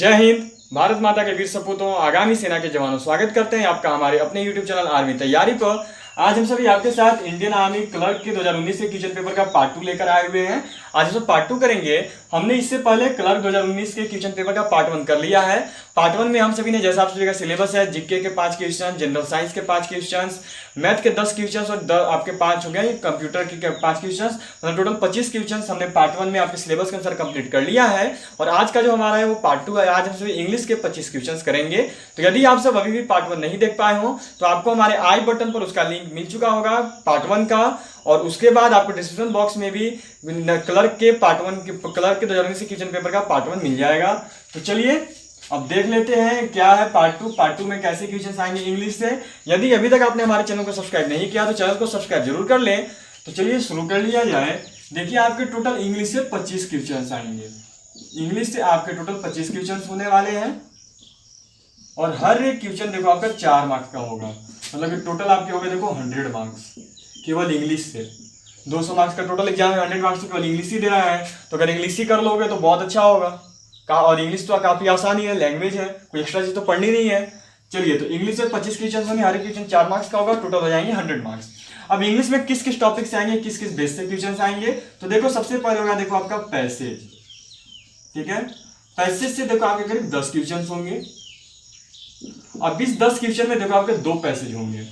जय हिंद। भारत माता के वीर सपूतों, आगामी सेना के जवानों, स्वागत करते हैं आपका हमारे अपने YouTube चैनल आर्मी तैयारी पर। आज हम सभी आपके साथ इंडियन आर्मी क्लर्क के 2019 के क्वेश्चन पेपर का पार्ट 2 लेकर आए हुए हैं। आज हम पार्ट 2 करेंगे। हमने इससे पहले क्लर्क 2019 के क्वेश्चन पेपर का पार्ट 1 कर लिया है। पार्ट 1 में हम सभी ने, जैसा आप सभी का सिलेबस है, जीके के 5 क्वेश्चन, जनरल साइंस के 5 क्वेश्चन, मैथ के 10 क्वेश्चन और आपके 5 हो गए कंप्यूटर के 5 क्वेश्चन, मतलब टोटल 25 क्वेश्चन हमने पार्ट 1 में आपके सिलेबस के अनुसार कंप्लीट कर लिया है। और आज का जो हमारा है वो पार्ट 2 है। आज हम सभी इंग्लिश के 25 क्वेश्चन करेंगे। तो यदि आप सब अभी भी पार्ट 1 नहीं देख पाए हो तो आपको हमारे आई बटन पर उसका लिंक मिल चुका होगा पार्ट 1 का, और उसके बाद आपको डिस्क्रिप्शन बॉक्स में भी क्लर्क के पार्ट 1 के क्लर्क के 2019 क्वेश्चन पेपर का पार्ट 1 मिल जाएगा। तो चलिए अब देख लेते हैं क्या है पार्ट 2। पार्ट 2 में कैसे क्वेश्चन आएंगे इंग्लिश से। यदि अभी तक आपने हमारे चैनल को सब्सक्राइब नहीं किया तो चैनल को सब्सक्राइब जरूर कर लें। तो चलिए शुरू कर लिया जाए। देखिए आपके टोटल इंग्लिश से 25 क्वेश्चन आएंगे। इंग्लिश से आपके टोटल 25 क्वेश्चन होने वाले हैं और हर एक क्वेश्चन देखो आपका 4 मार्क्स का होगा, मतलब कि टोटल आपके हो गए देखो 100 मार्क्स केवल इंग्लिश से। 200 मार्क्स का टोटल एग्जाम है, 100 मार्क्स तो केवल इंग्लिश ही दे रहा है। तो अगर इंग्लिश ही कर लोगे तो बहुत अच्छा होगा। और इंग्लिश तो काफी आसानी है, लैंग्वेज है, कोई एक्स्ट्रा चीज तो पढ़नी नहीं है। चलिए, तो इंग्लिश में 25 क्वेश्चन होंगे, हर एक क्वेश्चन 4 मार्क्स का होगा, टोटल हो जाएंगे 100 मार्क्स। अब इंग्लिश में किस किस टॉपिक से आएंगे, किस किस बेस से क्वेश्चन आएंगे, तो देखो सबसे पहले होगा देखो आपका पैसेज। ठीक है, पैसेज से देखो आपके करीब 10 क्वेश्चन होंगे। अब इस 10 क्वेश्चन में देखो आपके 2 पैसेज होंगे।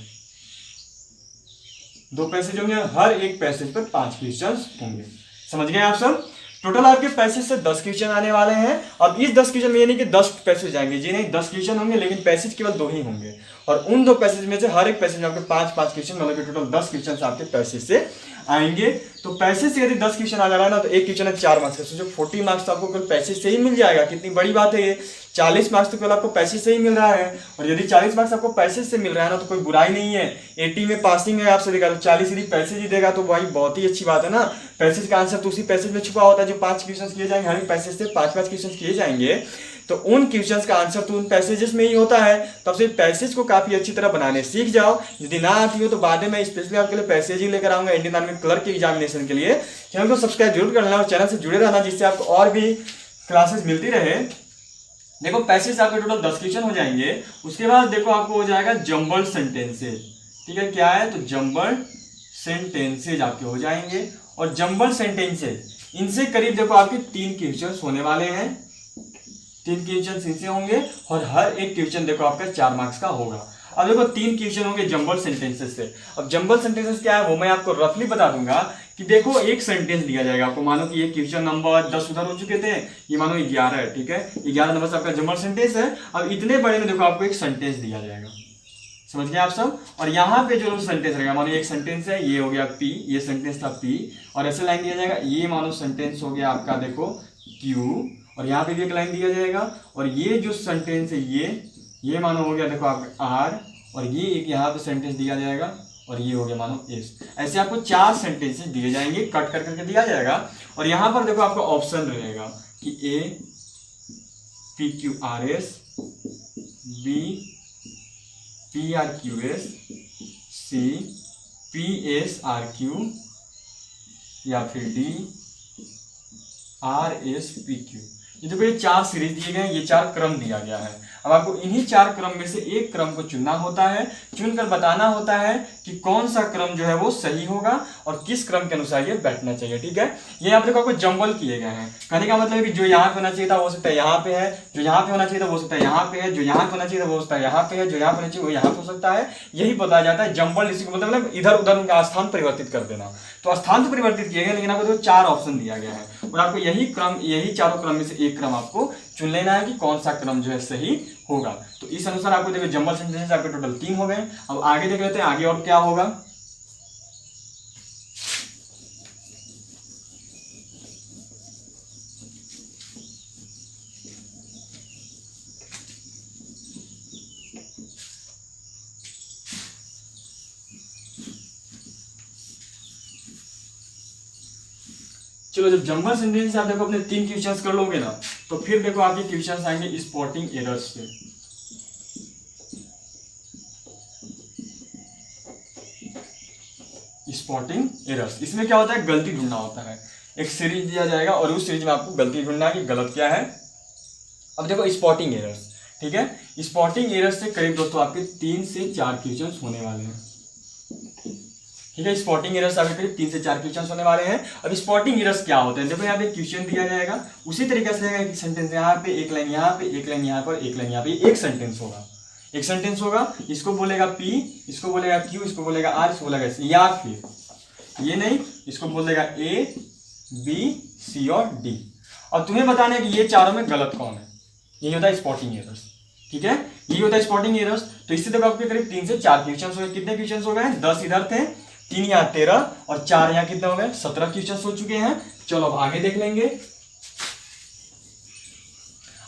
2 पैसेज होंगे, हर एक पैसेज पर 5 क्वेश्चन होंगे। समझ गए आप सब। टोटल आपके पैसेज से 10 क्वेश्चन आने वाले हैं। अब इस 10 क्वेश्चन में ये नहीं कि 10 पैसेज आएंगे, जी नहीं, 10 क्वेश्चन होंगे लेकिन पैसेज केवल 2 ही होंगे। और उन 2 पैसेज में से हर एक पैसेज में आपके 5-5 क्वेश्चन, मतलब कि टोटल 10 क्वेश्चन आपके पैसेज से आएंगे। तो पैसेज से यदि 10 क्वेश्चन आ जा रहा है ना, तो एक क्वेश्चन है 4 मार्क्स का। सोचो 40 मार्क्स तो आपको केवल पैसेज से ही मिल जाएगा। कितनी बड़ी बात है ये। 40 मार्क्स तो केवल आपको पैसेज से ही मिल रहा है। और यदि 40 मार्क्स आपको पैसेज से मिल रहा है ना, तो कोई बुराई नहीं है। 80 में पासिंग है आपसे देगा, तो 40 यदि पैसेज ही देगा तो भाई बहुत ही अच्छी बात है ना। पैसेज का आंसर तो उसी पैसेज में छुपा होता है जो 5 क्वेश्चन किए जाएंगे, हर एक पैसेज से 5-5 क्वेश्चन किए जाएंगे। तो उन क्वेश्चंस का आंसर तो उन पैसेजेस में ही होता है। तब से पैसेज को काफी अच्छी तरह बनाने सीख जाओ। यदि ना आती हो तो बाद में मैं स्पेशली आपके लिए पैसेज ही लेकर आऊंगा इंडियन आर्मी क्लर्क के एग्जामिनेशन के लिए। चैनल को सब्सक्राइब जरूर कर लेना और चैनल से जुड़े रहना, जिससे आपको और भी क्लासेस मिलती रहे। देखो पैसेज आपके टोटल 10 क्वेश्चन हो जाएंगे। उसके बाद देखो आपको हो जाएगा जंबल सेंटेंसेज। ठीक है, क्या है, तो जंबल सेंटेंसेज आपके हो जाएंगे। और जंबल सेंटेंसेज इनसे करीब देखो आपके 3 क्वेश्चन होने वाले हैं। 3 क्वेश्चन इनसे होंगे और हर एक क्वेश्चन देखो आपका 4 मार्क्स का होगा। अब देखो 3 क्वेश्चन होंगे जंबल सेंटेंसेस से। अब जंबल सेंटेंसेस क्या है वो मैं आपको रफली बता दूंगा। कि देखो एक सेंटेंस दिया जाएगा आपको, मानो कि ये क्वेश्चन नंबर 10 उधर हो चुके थे, ये मानो 11 है। ठीक है, 11 नंबर से आपका जंबल सेंटेंस है। अब इतने बड़े में देखो आपको एक सेंटेंस दिया जाएगा। समझ गए आप सब। और यहाँ पे जो सेंटेंस रहेगा, मानो एक सेंटेंस है, ये हो गया पी, ये सेंटेंस था पी, और ऐसे लाइन दिया जाएगा। ये मानो सेंटेंस हो गया आपका देखो क्यू, और यहाँ पे भी एक लाइन दिया जाएगा। और ये जो सेंटेंस है ये मानो हो गया देखो आपका आर, और ये एक यहाँ पे सेंटेंस दिया जाएगा, और ये हो गया मानो एस। ऐसे आपको 4 सेंटेंसेस दिए जाएंगे, कट कर करके दिया जाएगा। और यहाँ पर देखो आपका ऑप्शन रहेगा कि A P Q R S, B P R Q S, C P S R Q, या फिर D R S P Q. ये देखो ये 4 सीरीज दिए गए हैं, ये 4 क्रम दिया गया है। अब आपको इन्हीं 4 क्रम में से एक क्रम को चुनना होता है, चुनकर बताना होता है कि कौन सा क्रम जो है वो सही होगा और किस क्रम के अनुसार ये बैठना चाहिए। ठीक है, ये आप देखो आपको जंबल किए गए हैं। कहने का मतलब है कि जो यहाँ पे होना चाहिए था वो सकता है यहाँ पे है, जो यहाँ पे होना चाहिए था वो सकता है यहाँ पे है, जो यहाँ पे होना चाहिए था वो सकता है यहाँ पे है, जो यहाँ पे होना चाहिए वो यहाँ पे हो सकता है। यही बताया जाता है जंबल। इसी को मतलब इधर उधर उनका स्थान परिवर्तित कर देना। तो स्थान तो परिवर्तित किए गए, लेकिन आपको देखो 4 ऑप्शन दिया गया है और आपको यही चारों क्रम में से एक क्रम आपको चुन लेना है कि कौन सा क्रम जो है सही होगा। तो इस अनुसार आपको देखो जंबल सेंटेंसेस आपके टोटल 3 हो गए। अब आगे देख लेते हैं आगे और क्या होगा। चलो, जब जंबल सेंटेंस आप देखो अपने 3 क्वेश्चंस कर लोगे ना, तो फिर देखो आपके क्वेश्चंस आएंगे स्पॉटिंग एरर्स से। स्पॉटिंग एरर्स, इसमें क्या होता है, गलती ढूंढना होता है। एक सीरीज दिया जाएगा और उस सीरीज में आपको गलती ढूंढना है कि गलत क्या है अब देखो स्पॉटिंग एरर्स, ठीक है, स्पॉटिंग एरर्स से करीब दोस्तों आपके 3 से 4 क्वेश्चंस होने वाले हैं, ठीक है। स्पॉटिंग एरर्स आपके करीब 3 से 4 क्वेश्चंस होने वाले हैं। अब स्पॉटिंग एरर्स क्या होते हैं, देखो यहाँ पे क्वेश्चन दिया जाएगा, उसी तरीके से एक सेंटेंस यहाँ पे, एक लाइन यहाँ पे, एक लाइन यहाँ पर, एक लाइन यहाँ पे, एक सेंटेंस होगा, एक सेंटेंस होगा, इसको बोलेगा पी, इसको बोलेगा क्यू, इसको बोलेगा आर, इसको बोलेगा सी, या फिर ये नहीं, इसको बोल देगा ए बी सी और डी। अब तुम्हें बताना है कि ये चारों में गलत कौन है, यही होता है स्पॉटिंग एरर्स, ठीक है, यही होता है स्पॉटिंग एरर्स। तो इससे देखो आपके करीब 3 से 4 क्वेश्चन हो गए। कितने क्वेश्चन हो गए, 10 इधर थे, 3 यहाँ 13 और 4 यहाँ कितने हो गए, 17 क्वेश्चन हो चुके हैं। चलो अब आगे देख लेंगे।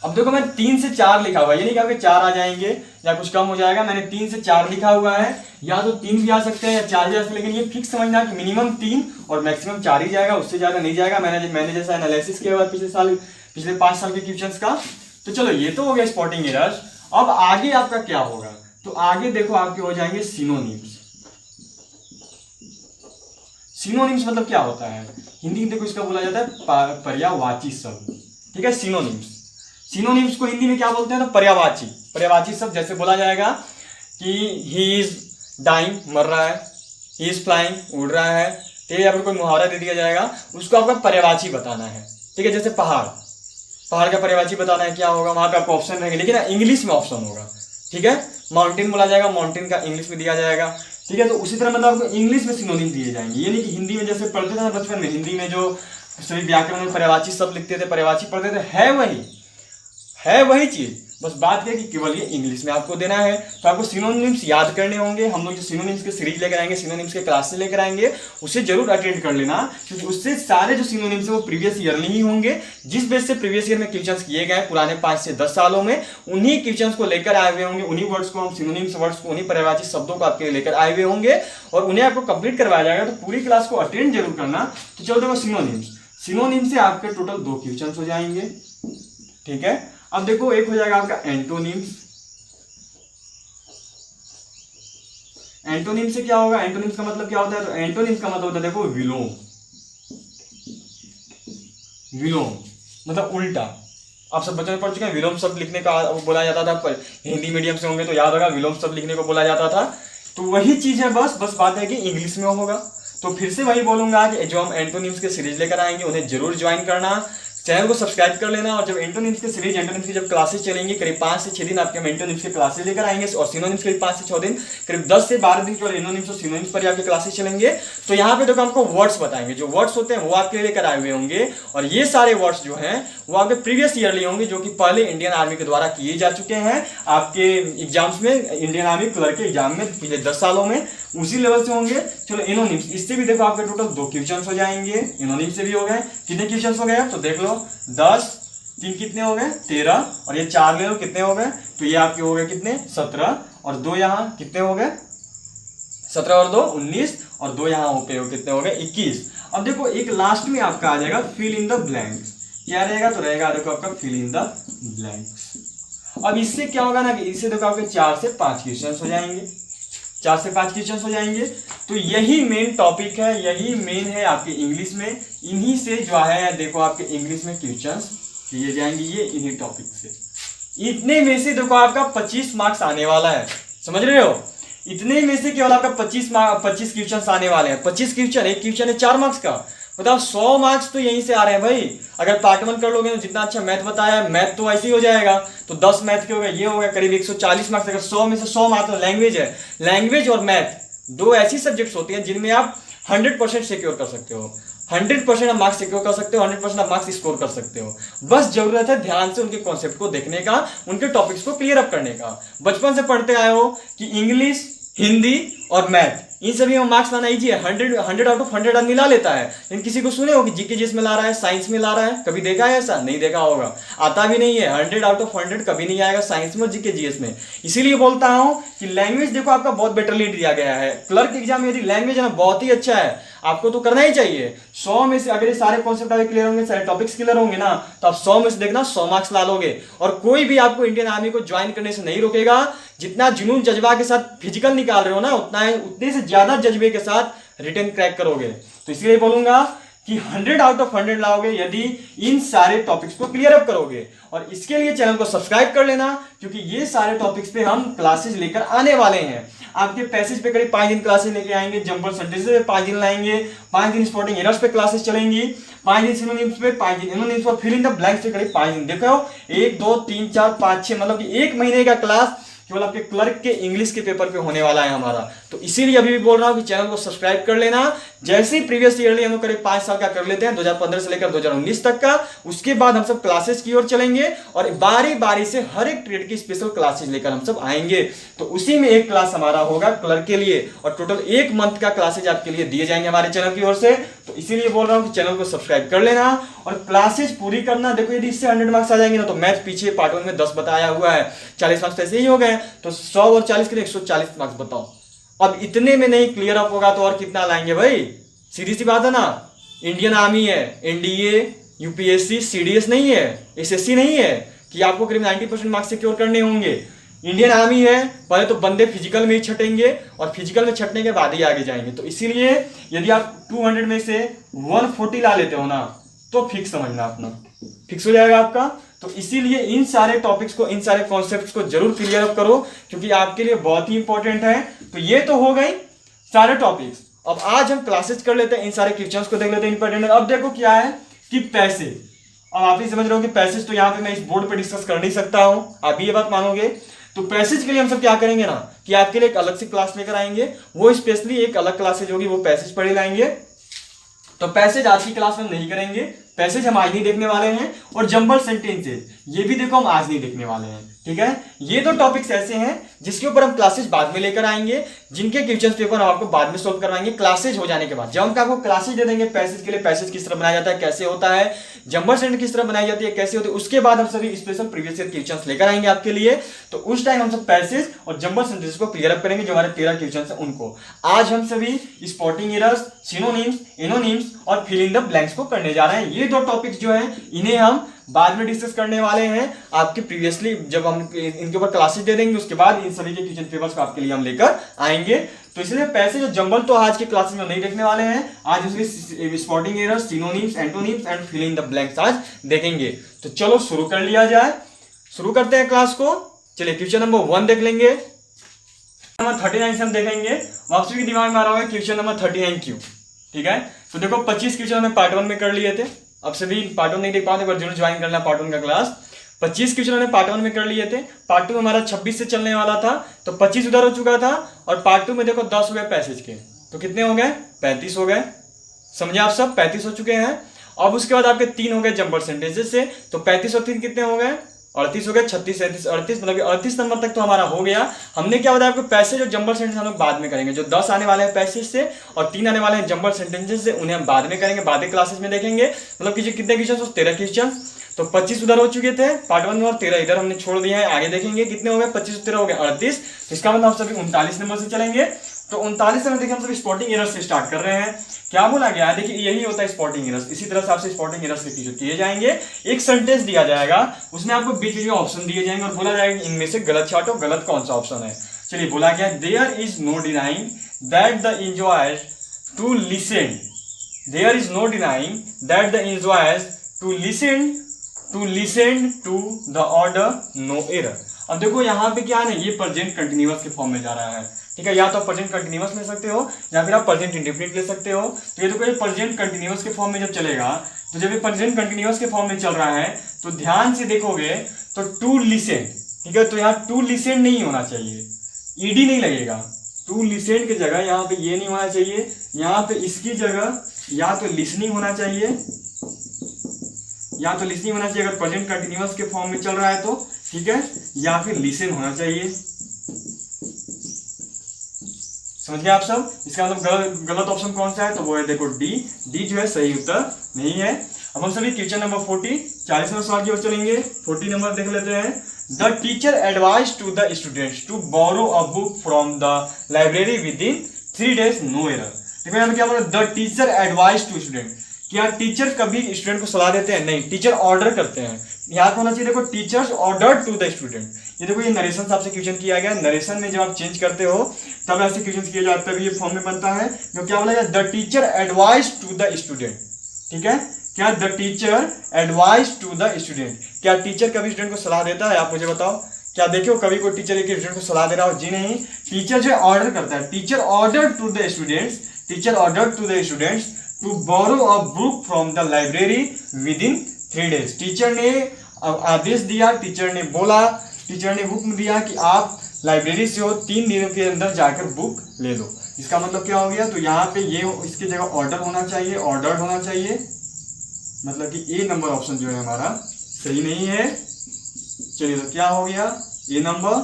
अब देखो मैं 3 से 4 लिखा हुआ है, ये नहीं कहा कि 4 आ जाएंगे या कुछ कम हो जाएगा, मैंने 3 से 4 लिखा हुआ है, या तो 3 भी आ सकते हैं या 4 भी आ सकते हैं, लेकिन ये फिक्स समझना कि मिनिमम 3 और मैक्सिमम 4 ही जाएगा, उससे ज्यादा नहीं जाएगा। मैंने जैसा एनालिसिस किया हुआ पिछले 5 साल के क्वेश्चंस का। तो चलो ये तो हो गया स्पॉटिंग एरर्स। अब आगे आपका क्या होगा, तो आगे देखो आपके हो जाएंगे सिनोनिम्स। सिनोनिम्स मतलब क्या होता है, हिंदी में देखो इसका बोला जाता है पर्यायवाची शब्द, ठीक है, सिनोनिम्स। सिनोनिम्स को हिंदी में क्या बोलते हैं, तो पर्यायवाची शब्द। जैसे बोला जाएगा कि ही इज डाइंग, मर रहा है, ही इज फ्लाइंग, उड़ रहा है, ठीक है, या फिर कोई मुहावरा दे दिया जाएगा, उसको आपका पर्यायवाची बताना है, ठीक है। जैसे पहाड़ का पर्यायवाची बताना है, क्या होगा, वहां पे आपको ऑप्शन रहेंगे, लेकिन इंग्लिश में ऑप्शन होगा, ठीक है। माउंटेन बोला जाएगा, माउंटेन का इंग्लिश में दिया जाएगा, ठीक है। तो उसी तरह मतलब आपको इंग्लिश में सिनोनिम दिए जाएंगे, ये नहीं कि हिंदी में जैसे पढ़ते थे ना बचपन में, हिंदी में जो सभी व्याकरण में पर्यायवाची शब्द लिखते थे, पर्यायवाची पढ़ते थे, है वही चीज, बस बात है कि केवल ये इंग्लिश में आपको देना है। तो आपको सिनोनिम्स याद करने होंगे, हम लोग जो सिनोनिम्स के सीरीज लेकर आएंगे, सिनोनिम्स के क्लासेस लेकर आएंगे, उसे जरूर अटेंड कर लेना, क्योंकि उससे सारे जो सिनोनिम्स है वो प्रीवियस ईयरली ही होंगे। जिस बेस से प्रीवियस ईयर में क्वेश्चंस किए गए पुराने 5 से 10 सालों में, उन्हीं क्वेश्चंस को लेकर आए हुए होंगे, उन्हीं वर्ड्स को हम सिनोनिम्स वर्ड्स को, उन्हीं पर्यायवाची शब्दों को आपके लेकर आए हुए होंगे, और उन्हें आपको कंप्लीट करवाया जाएगा। तो पूरी क्लास को अटेंड जरूर करना। तो चलो देखो सिनोनिम से आपके टोटल 2 क्वेश्चन हो जाएंगे, ठीक है। अब देखो एक हो जाएगा आपका एंटोनिम्स। एंटोनिम से क्या होगा, एंटोनिम्स का मतलब क्या होता है, तो एंटोनिम्स का मतलब होता है देखो विलोम मतलब उल्टा। आप सब बच्चों में पढ़ चुके हैं, विलोम शब्द लिखने का बोला जाता था, पर हिंदी मीडियम से होंगे तो याद होगा, विलोम शब्द लिखने को बोला जाता था। तो वही चीज है, बस बात है कि इंग्लिश में होगा। तो फिर से वही बोलूंगा कि जो हम एंटोनिम्स के सीरीज लेकर आएंगे उन्हें जरूर ज्वाइन करना, चैनल को सब्सक्राइब कर लेना। और जब एंटोनिम्स के सीरीज, एंटोनिम्स की जब क्लासेस चलेंगी, करीब 5 से 6 दिन आपके हम एंटोनिम्स के क्लासेस लेकर आएंगे, और सिनोनिम्स करीब 5 से 6 दिन, करीब 10 से 12 दिन केवल एंटोनिम्स और सिनोनिम्स पर आपके क्लासेस चलेंगे। तो यहाँ पे देखो आपको वर्ड्स बताएंगे, जो वर्ड्स होते हैं वो आपके लेकर आए हुए होंगे, और ये सारे वर्ड्स जो हैं वो आपके प्रीवियस ईयरली होंगे, जो कि पहले इंडियन आर्मी के द्वारा किए जा चुके हैं आपके एग्जाम्स में, इंडियन आर्मी क्लर्क के एग्जाम में पिछले 10 सालों में, उसी लेवल से होंगे। चलो एनोनिम्स, इससे भी देखो आपके टोटल 2 क्वेश्चन हो जाएंगे, एनोनिम्स से भी हो गए। कितने क्वेश्चन हो गए, तो देख लो 10, 3 कितने हो गए 13, और ये 4 ले लो कितने हो गए, तो ये आपके हो गए कितने 17, और 2 यहाँ कितने हो गए 17 और 2 19, और 2 यहाँ हो कितने हो गए 21। अब देखो एक लास्ट में आपका आ जाएगा फिल इन द ब्लैंक्स। क्या रहेगा, तो रहेगा देखो आपका फिल इन द ब्लैंक्स। अब इससे क्या होगा ना कि इससे देखो आपके 4 से 5 क्वेश्चन हो जाएंगे, 4 से 5 क्वेश्चन हो जाएंगे। तो यही मेन टॉपिक है, यही मेन है आपके इंग्लिश में। इन्हीं से जो है देखो आपके इंग्लिश में क्वेश्चन किए जाएंगे, ये इन्हीं टॉपिक से। इतने में से देखो आपका 25 मार्क्स आने वाला है, समझ रहे हो, इतने में से केवल आपका 25 क्वेश्चन आने वाले हैं। 25 क्वेश्चन, एक क्वेश्चन है 4 मार्क्स का, बताओ 100 मार्क्स तो यहीं से आ रहे हैं भाई। अगर पार्ट 1 कर लोगे तो जितना अच्छा मैथ बताया, मैथ तो ऐसे ही हो जाएगा, तो 10 मैथ के हो गए, ये हो गया करीब 140 मार्क्स। अगर 100 में से 100 मार्क्स लैंग्वेज है, लैंग्वेज और मैथ 2 ऐसी सब्जेक्ट्स होती हैं जिनमें आप 100% सिक्योर कर सकते हो, 100% आप मार्क्स सिक्योर कर सकते हो, 100% आप मार्क्स स्कोर कर सकते हो। बस जरूरत है ध्यान से उनके कॉन्सेप्ट को देखने का, उनके टॉपिक्स को क्लियर अप करने का। बचपन से पढ़ते आए हो कि इंग्लिश, हिंदी और मैथ, इन सभी में मार्क्स लाना इजी है, 100 आउट ऑफ 100 आदमी ला लेता है। लेकिन किसी को सुने हो कि जीके जिस में ला रहा है, साइंस में ला रहा है, कभी देखा है ऐसा? नहीं देखा होगा, आता भी नहीं है। 100 आउट ऑफ 100 कभी नहीं आएगा साइंस में और जीके जीएस में। इसीलिए बोलता हूं कि लैंग्वेज देखो आपका बहुत बेटरली दिया गया है। क्लर्क एग्जाम में यदि लैंग्वेज है ना बहुत ही अच्छा है, आपको तो करना ही चाहिए। 100 में से अगर ये सारे कॉन्सेप्ट आपके क्लियर होंगे, सारे टॉपिक्स क्लियर होंगे ना, तो आप 100 में से देखना 100 मार्क्स ला लोगे। और कोई भी आपको इंडियन आर्मी को ज्वाइन करने से नहीं रोकेगा। जितना जुनून जज्बा के साथ फिजिकल निकाल रहे हो ना, उतने से ज्यादा जज्बे के साथ रिटर्न क्रैक करोगे। तो इसलिए बोलूंगा कि 100 आउट ऑफ 100 लाओगे यदि इन सारे टॉपिक्स को क्लियर अप करोगे। और इसके लिए चैनल को सब्सक्राइब कर लेना, क्योंकि ये सारे टॉपिक्स पे हम क्लासेस लेकर आने वाले हैं। आपके पैसेज पे करीब 5 दिन क्लासेस लेके आएंगे, जंबल सेंटेंसेस पे 5 दिन लाएंगे, 5 दिन स्पॉटिंग एरर्स पे क्लासेस चलेंगी, 5 दिन सिनोनिम्स पे, 5 दिन एनोनिम्स और फिल इन द ब्लैंक्स पे करीब 5 दिन। देखो 1 2 3 4 5 6 मतलब कि 1 महीने का क्लास केवल आपके क्लर्क के इंग्लिश के पेपर पे होने वाला है हमारा। तो इसीलिए अभी भी बोल रहा हूं कि चैनल को सब्सक्राइब कर लेना। जैसे ही प्रीवियस ईयरली हम लोग करीब 5 साल का कर लेते हैं, 2015 से लेकर 2019 तक का, उसके बाद हम सब क्लासेस की ओर चलेंगे और बारी बारी से हर एक ट्रेड की स्पेशल क्लासेस लेकर हम सब आएंगे। तो उसी में एक क्लास हमारा होगा क्लर्क के लिए, और टोटल 1 मंथ का क्लासेज आपके लिए दिए जाएंगे हमारे चैनल की ओर से। तो इसीलिए बोल रहा हूं कि चैनल को सब्सक्राइब कर लेना और क्लासेज पूरी करना। देखो यदि इससे 100 मार्क्स आ जाएंगे ना, तो मैथ पीछे पार्ट 1 में 10 बताया हुआ है, 40 मार्क्स ऐसे ही हो गए, तो 100 और 40 के लिए 140 मार्क्स बताओ। अब इतने में नहीं क्लियर अप होगा तो और कितना लाएंगे भाई? सीधी सी बात है ना। इंडियन आर्मी है, एनडीए, यूपीएससी, सीडीएस नहीं है, एसएससी नहीं है कि आपको करीब 90% मार्क्स सिक्योर करने होंगे। इंडियन आर्मी है, पहले तो बंदे फिजिकल में ही छटेंगे और फिजिकल में छटने के बाद ही आगे जाएंगे। तो इसीलिए यदि आप 200 में से 140 ला लेते हो ना, तो फिक्स समझना, अपना फिक्स हो जाएगा आपका। तो इसीलिए इन सारे टॉपिक्स को, इन सारे कॉन्सेप्ट्स को जरूर क्लियर अप करो, क्योंकि आपके लिए बहुत ही इंपॉर्टेंट है। तो ये तो हो गई सारे टॉपिक्स। अब आज हम क्लासेस कर लेते हैं, इन सारे क्वेश्चंस को देख लेते हैं इंपॉर्टेंट। अब देखो क्या है कि पैसे, अब आप ही समझ रहे हो कि पैसेज तो यहाँ पे मैं इस बोर्ड पे डिस्कस कर नहीं सकता हूं, आप भी ये बात मानोगे। तो पैसेज के लिए हम सब क्या करेंगे ना, कि आपके लिए एक अलग से क्लास लेकर आएंगे, वो स्पेशली एक अलग क्लासेज होगी, वो पैसेज पढ़े लाएंगे। तो पैसेज आज की क्लास में नहीं करेंगे, पैसेज हम आज नहीं देखने वाले हैं। और जंबल सेंटेंसेज ये भी देखो हम आज नहीं देखने वाले हैं, ठीक है। ये तो टॉपिक्स ऐसे हैं जिसके ऊपर हम क्लासेज बाद में लेकर आएंगे, जिनके क्वेश्चन पेपर हम आपको बाद में सोल्व करवाएंगे क्लासेज हो जाने के बाद। जब हम आपको क्लासेज दे देंगे पैसेज के लिए, पैसेज किस तरह बनाया जाता है, कैसे होता है, जंबल सेंटेंस किस तरह बनाई जाती है, कैसे होती है, उसके बाद हम सभी स्पेशल प्रीवियस ईयर क्वेश्चंस लेकर आएंगे आपके लिए। तो उस टाइम हम सब पैसेज और जंबल सेंटेंस को क्लियर अप करेंगे, जो हमारे 13 क्वेश्चन है उनको। आज हम सभी स्पॉटिंग एरर्स, सिनोनिम्स, एनोनिम्स और फिल इन द ब्लैंक्स को करने जा रहे हैं। ये 2 टॉपिक्स जो है इन्हें हम बाद में डिस्कस करने वाले हैं। आपके प्रीवियसली जब हम इनके ऊपर क्लासेस दे देंगे, उसके बाद इन सभी के क्वेश्चन पेपर्स को आपके लिए हम लेकर आएंगे। तो इसलिए पैसेज और जंबल तो आज के क्लासेस में नहीं देखने वाले हैं, आज उसके spotting errors, synonyms, antonyms and fill in the blanks आज देखेंगे। तो चलो शुरू कर लिया जाए, शुरू करते हैं क्लास को। चलिए क्वेश्चन नंबर 1 देख लेंगे, नंबर 39 से हम देखेंगे। वापसी के दिमाग में आ रहा है क्वेश्चन नंबर 39 क्यों, ठीक है। तो देखो 25 क्वेश्चन हमने पार्ट 1 में कर लिए थे, अब सभी पार्ट 1 नहीं देख पाते, जरूर ज्वाइन करना पार्ट 1 का क्लास। 25 क्वेश्चन हमने पार्ट 1 में कर लिए थे, पार्ट 2 हमारा 26 से चलने वाला था, तो 25 उधर हो चुका था। और पार्ट 2 में देखो 10 हो गए पैसेज के, तो कितने हो गए? 35 हो गए। समझे आप सब, 35 हो चुके हैं। अब उसके बाद आपके 3 हो गए जंबल सेंटेंसेस से, तो 35 और 3 कितने हो गए? 38 हो गए। 36, 37, 38, मतलब 38 नंबर तक तो हमारा हो गया। हमने क्या बताया आपको, पैसेज और जंबल सेंटेंस हम लोग बाद में करेंगे। जो 10 आने वाले हैं पैसेज से और 3 आने वाले हैं जंबल सेंटेंसेस से, उन्हें हम बाद में करेंगे, बाद में क्लासेस में देखेंगे। मतलब कि कितने क्वेश्चन? 13 क्वेश्चन। तो 25 उधर हो चुके थे पार्ट 1 में और 13 इधर हमने छोड़ दिया है, आगे देखेंगे कितने हो गए। 25 और 13 हो गए 38। इसका मतलब हम सभी 39 नंबर से चलेंगे। तो 39 में देखिए हम सब स्पॉटिंग एरर्स से स्टार्ट कर रहे हैं। क्या बोला गया है, देखिए यही होता है स्पॉटिंग एरर्स। इसी तरह से आपसे स्पॉटिंग एरर्स के किए जाएंगे। एक सेंटेंस दिया जाएगा, उसमें आपको बीच में ऑप्शन दिए जाएंगे और बोला जाएगा इनमें से गलत छांटो, गलत कौन सा ऑप्शन है। चलिए बोला गया, there is no denying that the enjoyers to listen, there is no denying that the enjoyers to listen to the order no error. अब देखो यहाँ पे क्या है, ये प्रेजेंट कंटिन्यूअस के फॉर्म में जा रहा है, ठीक है। या तो आप प्रेजेंट कंटिन्यूअस ले सकते हो या फिर आप प्रेजेंट इंडेफिनिट ले सकते हो। तो ये देखो ये प्रेजेंट कंटिन्यूअस के फॉर्म में जब चलेगा, तो जब ये प्रेजेंट कंटिन्यूअस के फॉर्म में चल रहा है, तो ध्यान से देखोगे तो टू लिसन, ठीक है। तो यहाँ टू लिसन नहीं होना चाहिए, ईडी नहीं लगेगा। टू लिसन की जगह यहाँ पे ये नहीं होना चाहिए, यहाँ पे इसकी जगह या तो लिसनिंग होना चाहिए, या तो लिसनिंग होना चाहिए अगर प्रेजेंट कंटिन्यूअस के फॉर्म में चल रहा है तो, ठीक है, या फिर लिसन होना चाहिए। समझ गए आप सब। इसका मतलब गलत ऑप्शन कौन सा है, तो वो है देखो डी जो है सही उत्तर नहीं है। अब हम सभी क्वेश्चन नंबर 40 नंबर सवाल की ओर चलेंगे। 40 नंबर देख लेते हैं। The teacher advise to the students to borrow a book from the library within 3 days, no error. देखो यहाँ पे क्या बोला, the teacher advise to student. क्या टीचर कभी स्टूडेंट को सलाह देते हैं? नहीं, टीचर ऑर्डर करते हैं। याद होना चाहिए, देखो teachers order to the student. ये देखो ये नरेशन से आपसे क्वेश्चन किया गया। नरेशन में जब आप चेंज करते हो तब ऐसे क्वेश्चन किए जाते हैं, ये फॉर्म में बनता है। जो क्या बोला जाए, the teacher advise to the student. ठीक है। क्या the teacher advice to the student, क्या टीचर कभी स्टूडेंट को सलाह देता है? आप मुझे बताओ, क्या देखियो कभी कोई टीचर एक स्टूडेंट को सलाह दे रहा हो? जी नहीं। टीचर जो ऑर्डर करता है, teacher order to the students, teacher order to the students to borrow a book from the library within 3 days। Teacher ने आदेश दिया, टीचर ने बोला, टीचर ने हुक्म दिया कि आप लाइब्रेरी से हो 3 दिनों के अंदर जाकर बुक ले लो। इसका मतलब क्या हो गया? तो यहाँ पे ये इसकी जगह ऑर्डर होना चाहिए, ऑर्डर्ड होना चाहिए, मतलब कि ए नंबर ऑप्शन जो है हमारा सही नहीं है। चलिए तो क्या हो गया? ए नंबर।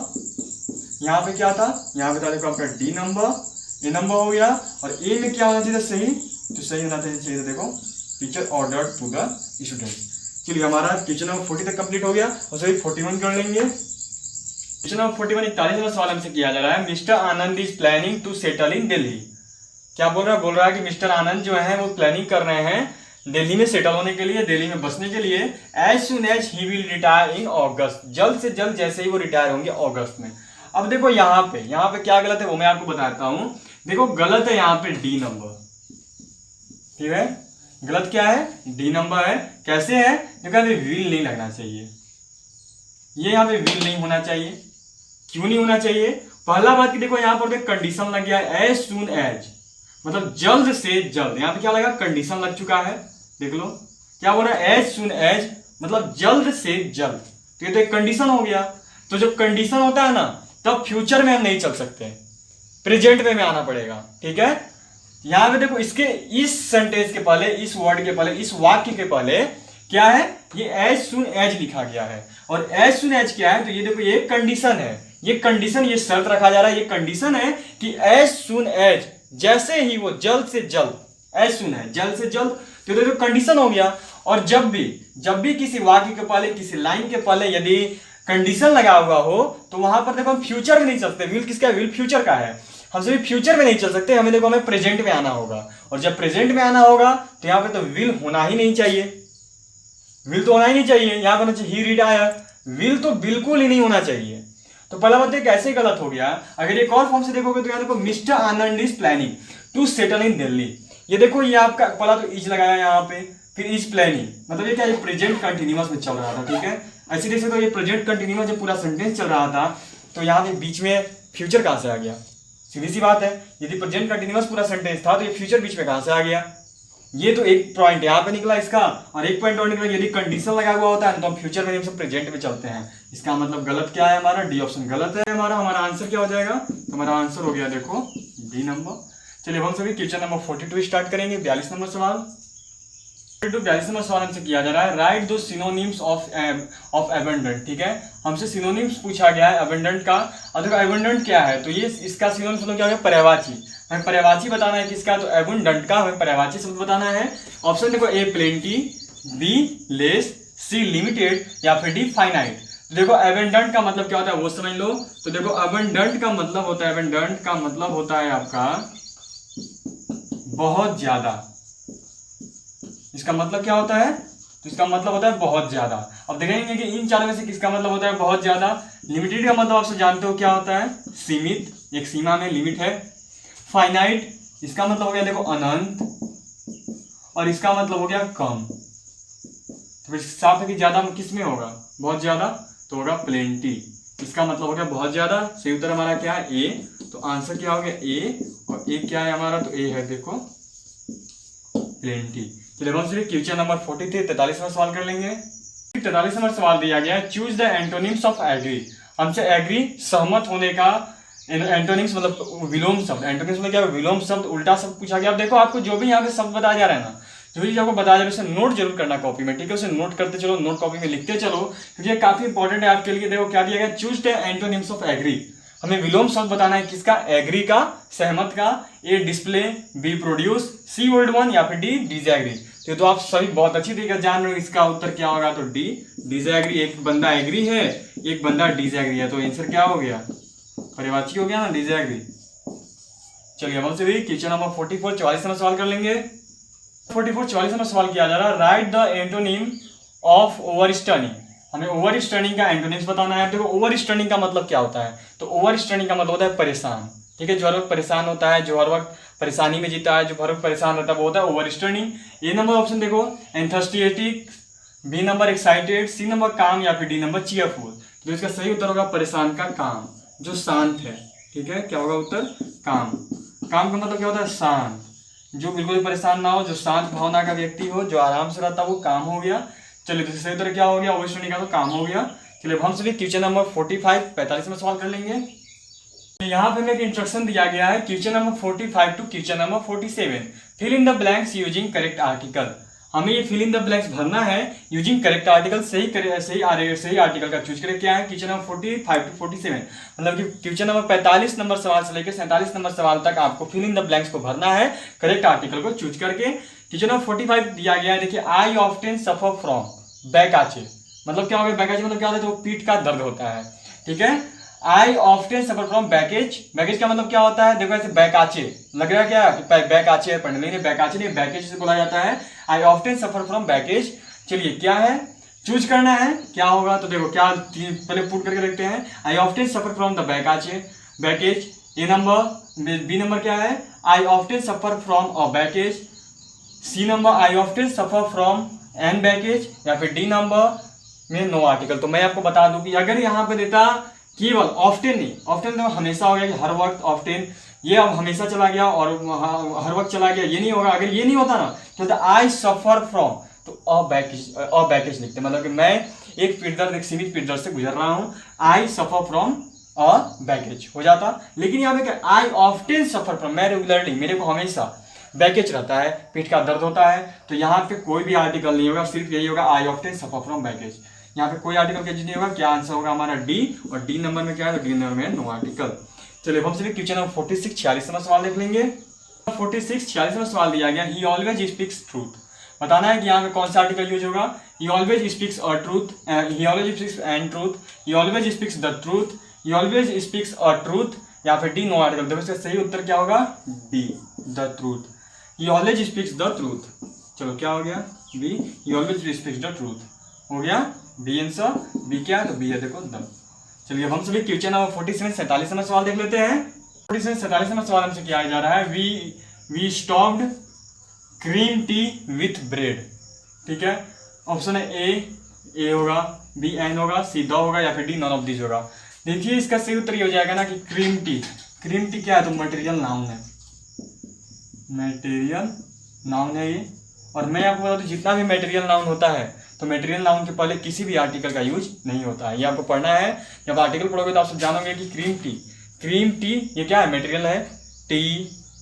यहाँ पे क्या था? यहाँ पे था देखो आपका डी नंबर, ए नंबर हो गया। और ए में क्या होना चाहिए सही? तो सही होना चाहिए देखो teacher order to the student. चलिए हमारा क्वेश्चन नंबर 40 तक कंप्लीट हो गया और सभी 41 कर लेंगे। क्वेश्चन नंबर 41 41वां सवाल हमसे किया जा रहा है, mister Anand is planning to settle in Delhi. क्या बोल रहा है? बोल रहा है कि मिस्टर आनंद जो है वो प्लानिंग कर रहे हैं दिल्ली में सेटल होने के लिए, दिल्ली में बसने के लिए। As soon as he will retire in August, जल्द से जल्द जैसे ही वो रिटायर होंगे अगस्त में। अब देखो यहाँ पे क्या गलत है वो मैं आपको बताता हूँ। देखो गलत है यहाँ पे डी नंबर, ठीक है। गलत क्या है? डी नंबर है। कैसे है? देखो विल नहीं लगना चाहिए, ये यहाँ पे विल नहीं होना चाहिए। क्यों नहीं होना चाहिए? पहला बात कि देखो यहाँ पर कंडीशन लग गया एज सुन एज, मतलब जल्द से जल्द। यहाँ पे क्या लगा? कंडीशन लग चुका है। देख लो क्या बोल रहा है? एज सुन एज मतलब जल्द से जल्द, तो ये तो एक कंडीशन हो गया। तो जब कंडीशन होता है ना तब फ्यूचर में हम नहीं चल सकते, प्रेजेंट में आना पड़ेगा, ठीक है। यहाँ पे देखो इसके इस सेंटेंस के पहले, इस वर्ड के पहले, इस वाक्य के पहले क्या है? ये एज सुन एज लिखा गया है। और एज सुन एज क्या है? तो ये देखो ये कंडीशन है, ये कंडीशन, ये शर्त रखा जा रहा है, ये कंडीशन है कि एज सुन एज, जैसे ही वो जल्द से जल्द, एज सुन है जल्द से जल्द, तो देखो कंडीशन हो गया। और जब भी किसी वाक्य के पहले, किसी लाइन के पहले यदि कंडीशन लगा हुआ हो तो वहां पर देखो हम फ्यूचर में नहीं चलते। विल किसका? विल फ्यूचर का है। हम सभी फ्यूचर में नहीं चल सकते, हमें देखो हमें प्रेजेंट में आना होगा। और जब प्रेजेंट में आना होगा तो यहाँ पे तो विल होना ही नहीं चाहिए, विल तो होना ही नहीं चाहिए। यहाँ पर ही रिटायर, विल तो बिल्कुल ही नहीं होना चाहिए। तो पहला बात कैसे गलत हो गया? अगर एक और फॉर्म से देखोगे तो यहाँ देखो mister Anand is planning to settle in Delhi. ये देखो ये आपका पहला तो इज लगाया यहाँ पे, फिर इज प्लानिंग, मतलब ये क्या? ये प्रेजेंट कंटिन्यूअस में चल रहा था, ठीक है। ऐसे देख सकते हो ये प्रेजेंट कंटिन्यूअस जब पूरा सेंटेंस चल रहा था तो यहाँ पे बीच में फ्यूचर कहाँ से आ गया? सीधी सी बात है, यदि प्रेजेंट कंटिन्यूअस पूरा सेंटेंस था तो ये फ्यूचर बीच में कहाँ से आ गया? ये तो एक पॉइंट यहाँ पे निकला इसका, और एक पॉइंट और निकला यदि कंडीशन लगा हुआ होता है तो हम फ्यूचर में हम प्रेजेंट में चलते हैं। इसका मतलब गलत क्या है? हमारा डी ऑप्शन गलत है। हमारा आंसर क्या हो जाएगा? तो हमारा आंसर हो गया देखो डी नंबर। चलिए हम सभी क्वेश्चन नंबर 42 स्टार्ट करेंगे। 42 नंबर सवाल, 42 नंबर सवाल हमसे किया जा रहा है, राइट दो सिनोनिम्स ऑफ एबंडेंट, ठीक है। हमसे सिनोनिम्स पूछा गया है एबंडेंट का। और देखो एबंडेंट क्या है? तो ये इसका सिनोनिम्स मतलब क्या हो गया? पर्यायवाची। हमें पर्यायवाची बताना है किसका? तो एबंडेंट का हमें पर्यायवाची शब्द बताना है। ऑप्शन देखो A plenty, B less, C limited या फिर डी फाइनाइट। तो देखो एबंडेंट का मतलब क्या होता है वो समझ लो। तो देखो एबंडेंट का मतलब होता है, एबंडेंट का मतलब होता है आपका बहुत ज्यादा। इसका मतलब क्या होता है? तो इसका मतलब होता है बहुत ज्यादा। अब देखेंगे कि इन चारों में से किसका मतलब होता है बहुत ज्यादा। लिमिटेड का मतलब आप जानते हो क्या होता है? सीमित, एक सीमा में लिमिट है। फाइनाइट इसका मतलब हो गया देखो अनंत, और इसका मतलब हो गया कम। तो फिर साफ है कि ज्यादा किस में होगा? बहुत ज्यादा, तो होगा प्लेंटी। इसका मतलब हो गया बहुत ज्यादा। सही उत्तर हमारा क्या है? ए। तो आंसर क्या हो गया? ए। और ए क्या है हमारा? तो ए है देखो प्लेंटी। चलिए हम सिर्फ क्वेश्चन नंबर 43 43वां सवाल कर लेंगे। 43 नंबर सवाल दिया गया है, choose the antonyms of agree. हमसे एग्री सहमत होने का एंटोनिम्स मतलब विलोम शब्द। एंटोनिम्स में क्या है? विलोम शब्द, उल्टा शब्द पूछा गया। अब देखो आपको जो भी यहाँ पे शब्द बताया जा रहा है ना, जो भी आपको बताया जा रहा है उसे नोट जरूर करना कॉपी में, ठीक है। उसे नोट करते चलो, नोट कॉपी में लिखते चलो, क्योंकि ये काफी इंपॉर्टेंट है आपके लिए। देखो क्या दिया गया? Choose the antonyms of agree. हमें विलोम शब्द बताना है किसका? एग्री का, सहमत का। A display, B produce, C word one या फिर डी डिसएग्री। तो आप सभी बहुत अच्छी तरीके जान रहे हो इसका उत्तर क्या होगा? तो डी डिसएग्री। एक बंदा एग्री है, एक बंदा डिसएग्री है, तो आंसर क्या हो गया? पर्यायवाची हो गया ना, डिसएग्री। चलिए हम से भी क्वेश्चन नंबर 44 44 नंबर सवाल कर लेंगे। 44 44 नंबर सवाल किया जा रहा है, राइट द एंटोनिम ऑफ ओवरस्टर्निंग। हमें ओवरस्टर्निंग का एंटोनिम्स बताना है। देखो ओवरस्टर्निंग का मतलब क्या होता है? तो ओवरस्टर्निंग का मतलब होता है परेशान, ठीक है। जो हर वक्त परेशान होता है, जो हर वक्त परेशानी में जीता है, जो भर परेशान रहता है वो होता है over stirring. A number option देखो enthusiastic, B number excited, C number calm, या फिर डी नंबर चीयरफुल। तो इसका सही उत्तर होगा परेशान का काम, जो शांत है। ठीक है, क्या होगा उत्तर? काम। काम का मतलब क्या होता है? शांत, जो बिल्कुल परेशान ना हो, जो शांत भावना का व्यक्ति हो, जो आराम से रहता है, वो काम हो गया। चलिए तो सही उत्तर क्या हो गया? ओवर स्टर्निंग का तो काम हो गया। चलिए हम सभी क्वेश्चन नंबर 45 45 में सवाल कर लेंगे। यहाँ पे हमें एक इंस्ट्रक्शन दिया गया है question number 45 to question number 47, fill in the blanks using correct article. हमें ये फिल इन द ब्लैंक्स भरना है यूजिंग करेक्ट आर्टिकल। सही आर्टिकल का चूज करें। क्या है? क्वेश्चन नंबर 45 टू 47, मतलब कि क्वेश्चन नंबर 45 नंबर सवाल से लेकर 47 नंबर सवाल तक आपको फिल इन द ब्लैंक्स को भरना है करेक्ट आर्टिकल को चूज करके। क्वेश्चन नंबर 45 दिया गया है, देखिए आई ऑफ्टेन सफर फ्रॉम बैक आचे। मतलब क्या हो गया? बैक आचे मतलब क्या होता है? तो पीठ का दर्द होता है। ठीक है, I often suffer from backache. Backache का मतलब क्या होता है? देखो ऐसे बैकाचे लग रहा है क्या? बैकाचे है पढ़ने, नहीं बैकाचे नहीं, बैकेज से बोला जाता है। I often suffer from baggage. चलिए क्या है? चूज करना है, क्या होगा? तो देखो क्या, पहले पुट करके देखते हैं। I often suffer from the backache backache. A number, B number क्या है? I often suffer from a backache. C number I often suffer from an backache, या फिर डी नंबर में नो आर्टिकल। तो मैं आपको बता दूं कि अगर यहाँ पे देता केवल ऑफ्टेन नहीं, ऑफ्टेन तो हमेशा हो गया कि हर वक्त ऑफ्टेन, ये अब हमेशा चला गया और हर वक्त चला गया, ये नहीं होगा। अगर ये नहीं होता ना तो आई सफर फ्रॉम, तो अ बैकेज लिखते, मतलब कि मैं एक पीठ दर्द, एक सीमित पीठ दर्द से गुजर रहा हूँ, आई सफर फ्रॉम अ बैकेज हो जाता। लेकिन यहाँ पे क्या? आई ऑफ्टेन सफर फ्रॉम, मैं रेगुलरली, मेरे को हमेशा बैकेज रहता है, पीठ का दर्द होता है। तो यहाँ पे कोई भी आर्टिकल नहीं होगा, सिर्फ यही होगा आई ऑफ्टेन सफर फ्रॉम बैकेज। यहाँ पे कोई आर्टिकल का नहीं होगा। क्या आंसर होगा हमारा? डी। और डी नंबर में क्या है? तो डी नंबर में नो आर्टिकल। चलिए हम सभी क्वेश्चन नंबर 46 46 में सवाल देख लेंगे। 46 46 में सवाल दिया गया, ही ऑलवेज स्पीक्स ट्रूथ। बताना है कि यहाँ पे कौन सा आर्टिकल यूज होगा। ही always speaks a truth, he always speaks and truth, he always speaks the truth, he always speaks a truth, या फिर डी नो आर्टिकल। देखो इसका सही उत्तर क्या होगा? D, the truth. He always speaks the truth. चलो क्या हो गया? B, he always speaks the truth हो गया। बी आंसर, बी क्या है? तो बी है देखो द। चलिए अब हम सभी क्वेश्चन नंबर 47 47 में सवाल देख लेते हैं। 47 47 में सवाल हमसे किया जा रहा है, we stopped cream tea with bread. ठीक है, ऑप्शन है ए होगा, बी एन होगा, सी द होगा, या फिर डी नॉन ऑफ दिस होगा। देखिए इसका सही उत्तर ये हो जाएगा ना कि क्रीम टी। क्रीम टी क्या है? तो मटेरियल नाउन है, मटेरियल नाउन है ये। और मैं आपको बता दूं, जितना भी मटेरियल नाउन होता है तो मटेरियल नाउन के पहले किसी भी आर्टिकल का यूज नहीं होता है। ये आपको पढ़ना है। जब आर्टिकल पढ़ोगे तो आप सब जानोगे कि क्रीम टी ये क्या है? मटेरियल है। टी,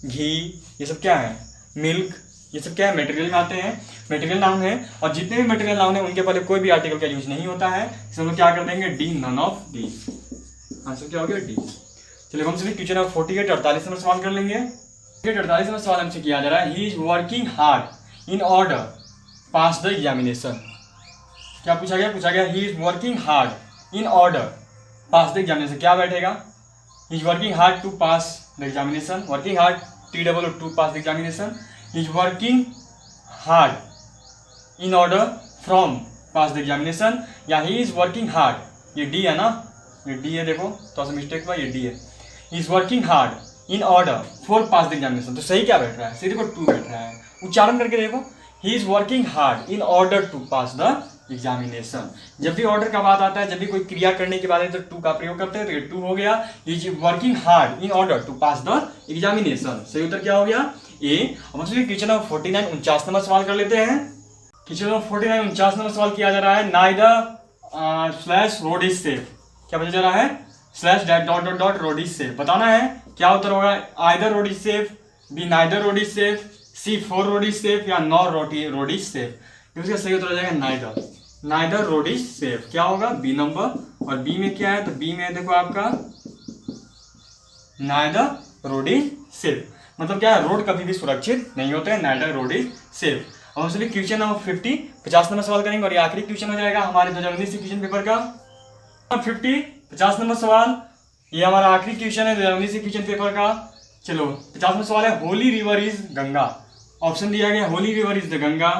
घी, ये सब क्या है? मिल्क, ये सब क्या है? मटेरियल में आते हैं, मटेरियल नाउन है। और जितने भी मटेरियल नाउन है उनके पहले कोई भी आर्टिकल का यूज नहीं होता है। इसमें हम लोग क्या कर देंगे? D, none of the. Answer क्या हो गया? डी। चलिए हम सभी क्वेश्चन नंबर 48 48 में सवाल कर लेंगे। 48 में सवाल हमसे किया जा रहा है, he is working hard in order pass the examination. क्या पूछा गया? पूछा गया he is working hard in order pass the examination. क्या बैठेगा? He is working hard to pass the examination, working hard TWO to pass the examination, he is working hard in order from pass the examination, या he is working hard. ये D है ना, ये D है, देखो तो mistake हुआ, ये डी है। He is working hard in order for pass the examination. तो सही क्या बैठ रहा है? सही देखो टू बैठ रहा है। उच्चारण करके देखो, he is working hard in order to pass the examination. जब भी ऑर्डर का बात आता है, जब भी कोई क्रिया करने की बात है तो टू का प्रयोग करते हैं। तो ये टू हो गया, is working hard in order to pass the examination. सही उत्तर क्या हो गया? ए। अब हम क्वेश्चन नंबर 49 49 नंबर सवाल कर लेते हैं। क्वेश्चन नंबर 49 49 नंबर सवाल किया जा रहा है, neither slash road is safe. क्या बता जा रहा है? Slash dot dot dot road is safe. बताना है क्या उत्तर होगा। Either road is safe, B neither road is safe, C for road is safe, या नॉर रोड इज सेफ। इसका सही उत्तर हो जाएगा neither, neither road is safe. क्या होगा? B number. और बी में क्या है? तो बी में देखो आपका नाइदर रोड इज सेफ, मतलब क्या है? रोड कभी भी सुरक्षित नहीं होते हैं, नाइदर रोड इज सेफ। हम सभी क्वेश्चन नंबर 50 50 नंबर सवाल करेंगे और ये आखिरी क्वेश्चन हो जाएगा हमारे 2019 से क्वेश्चन पेपर का। 50 50 नंबर सवाल, ये हमारा आखिरी क्वेश्चन है 2019 से क्वेश्चन पेपर का। चलो 50 नंबर सवाल है, holy river is Ganga. Option दिया गया holy river is the Ganga,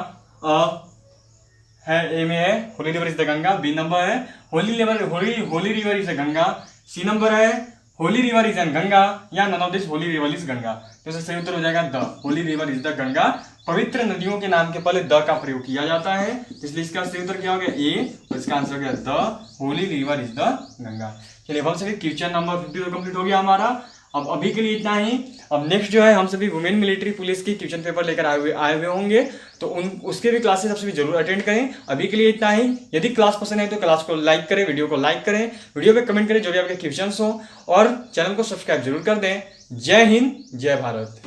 है ए में है holy river is the Ganga, B number है holy river is the Ganga, C number है holy river is an Ganga या none of this holy river is Ganga. तो इसका सही उत्तर हो जाएगा the holy river is the Ganga. पवित्र नदियों के नाम के पहले द का प्रयोग किया जाता है, इसलिए इसका सही उत्तर क्या हो गया ए, और इसका आंसर हो गया the holy river is the Ganga. चलिए अब हम सभी क्वेश्चन नंबर 50 तो कंप्लीट हो गया हमारा। अब अभी के लिए इतना ही। अब नेक्स्ट जो है हम सभी वुमेन मिलिट्री पुलिस की क्वेश्चन पेपर लेकर आए हुए होंगे, तो उसके भी क्लासेस आप सभी जरूर अटेंड करें। अभी के लिए इतना ही। यदि क्लास पसंद है तो क्लास को लाइक करें, वीडियो को लाइक करें, वीडियो पे कमेंट करें जो भी आपके क्वेश्चंस हो, और चैनल को सब्सक्राइब जरूर कर दें। जय हिंद, जय भारत।